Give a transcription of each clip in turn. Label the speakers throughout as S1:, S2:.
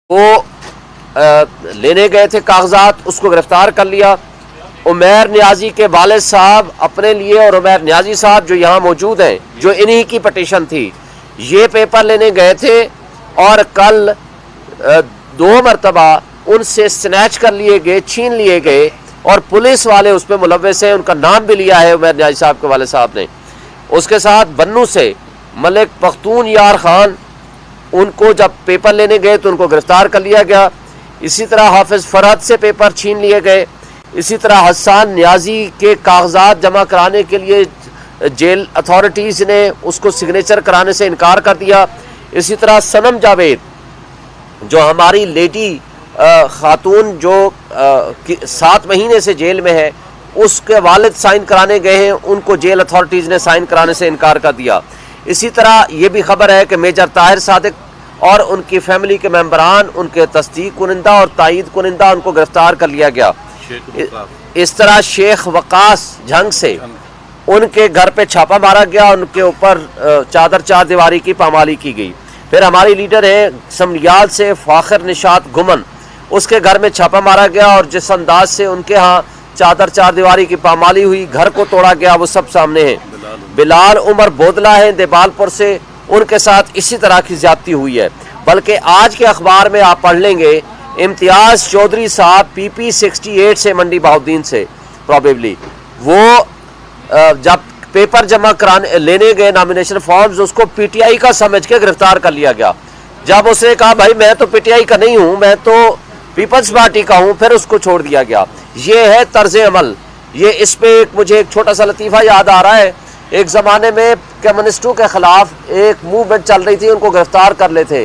S1: वो लेने गए थे कागजात, उसको गिरफ्तार कर लिया। उमैर नियाजी के वालिद साहब अपने लिए और उमैर नियाजी साहब जो यहाँ मौजूद हैं, जो इन्हीं की पटिशन थी, ये पेपर लेने गए थे और कल 2 मरतबा उनसे स्नैच कर लिए गए, छीन लिए गए और पुलिस वाले उस पर मुलव्वस हैं। उनका नाम भी लिया है उमैर नियाजी साहब के वालिद साहब ने। उसके साथ बन्नू से मलिक पख्तून यार खान, उनको जब पेपर लेने गए तो उनको गिरफ्तार कर लिया गया। इसी तरह हाफिज फरहद से पेपर छीन लिए गए। इसी तरह हसन नियाजी के कागजात जमा कराने के लिए जेल अथॉरिटीज़ ने उसको सिग्नेचर कराने से इनकार कर दिया। इसी तरह सनम जावेद जो हमारी लेडी खातून जो 7 महीने से जेल में है, उसके वालिद साइन कराने गए हैं, उनको जेल अथॉरिटीज़ ने साइन कराने से इनकार कर दिया। इसी तरह ये भी खबर है कि मेजर ताहिर सादिक और उनकी फैमिली के मेंबरान, उनके तस्दीक कुनिंदा और तायीद कुनिंदा, उनको गिरफ्तार कर लिया गया। इस तरह शेख वकास झंग से उनके घर पे छापा मारा गया, उनके ऊपर चार दीवारी की पामाली की गई। फिर हमारी लीडर है समरियाल से फाखिर निशात गुमन, उसके घर में छापा मारा गया और जिस अंदाज से उनके यहाँ चार दीवारी की पामाली हुई, घर को तोड़ा गया, वो सब सामने है। बिलाल उमर बोदला है देबालपुर से, उनके साथ इसी तरह की ज्यादती हुई है। बल्कि आज के अखबार में आप पढ़ लेंगे, इम्तियाज चौधरी साहब PP 68 से मंडी बहाउद्दीन से प्रॉबेबली, वो जब पेपर जमा कराने लेने गए नॉमिनेशन फॉर्म्स, उसको PTI का समझ के गिरफ्तार कर लिया गया। जब उसने कहा भाई मैं तो PTI का नहीं हूं, मैं तो पीपल्स पार्टी का हूं, फिर उसको छोड़ दिया गया। ये है तर्ज अमल। ये इस पे मुझे एक छोटा सा लतीफ़ा याद आ रहा है। एक ज़माने में कम्युनिस्टों के ख़िलाफ़ एक मूवमेंट चल रही थी, उनको गिरफ्तार कर ले थे।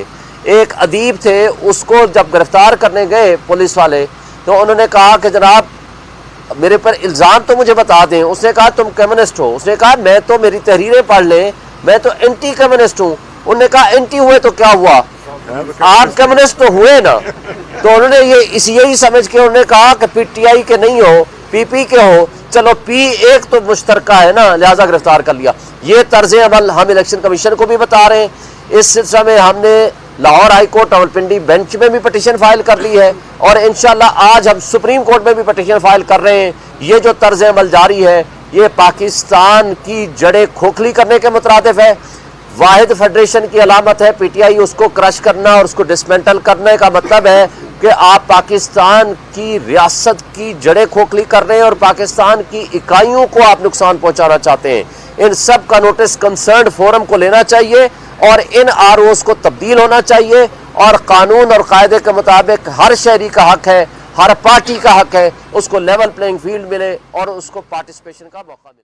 S1: एक अदीब थे, उसको जब गिरफ्तार करने गए पुलिस वाले, तो उन्होंने कहा कि जनाब मेरे पर इल्ज़ाम तो मुझे बता दें। उसने कहा तुम कम्युनिस्ट हो? उसने कहा मैं तो, मेरी तहरीरें पढ़ लें, मैं तो एंटी कम्युनिस्ट हूँ। उन्होंने कहा एंटी हुए तो क्या हुआ, आप कम्युनिस्ट तो हुए ना। तो उन्होंने यही समझ के उन्होंने कहा कि PTI के नहीं हो, PP के हो, चलो P एक तो मुश्तरका है ना, लिहाजा गिरफ्तार कर लिया। ये तर्ज अमल हम इलेक्शन कमीशन को भी बता रहे हैं। इस सिलसिले में हमने Lahore high court Rawalpindi bench में भी पटिशन फाइल कर ली है और इंशाल्लाह आज हम सुप्रीम कोर्ट में भी पटिशन फाइल कर रहे हैं। ये जो तर्ज अमल जारी है, ये पाकिस्तान की जड़ें खोखली करने के मुतरादिफ है। वाहिद फेडरेशन की अलामत है PTI, उसको क्रश करना और उसको डिसमेंटल करने का मतलब है कि आप पाकिस्तान की रियासत की जड़ें खोखली कर रहे हैं और पाकिस्तान की इकाइयों को आप नुकसान पहुंचाना चाहते हैं। इन सब का नोटिस कंसर्न्ड फोरम को लेना चाहिए और इन ROs को तब्दील होना चाहिए और कानून और कायदे के मुताबिक हर शहरी का हक है, हर पार्टी का हक है, उसको लेवल प्लेइंग फील्ड मिले और उसको पार्टिसिपेशन का मौका मिले।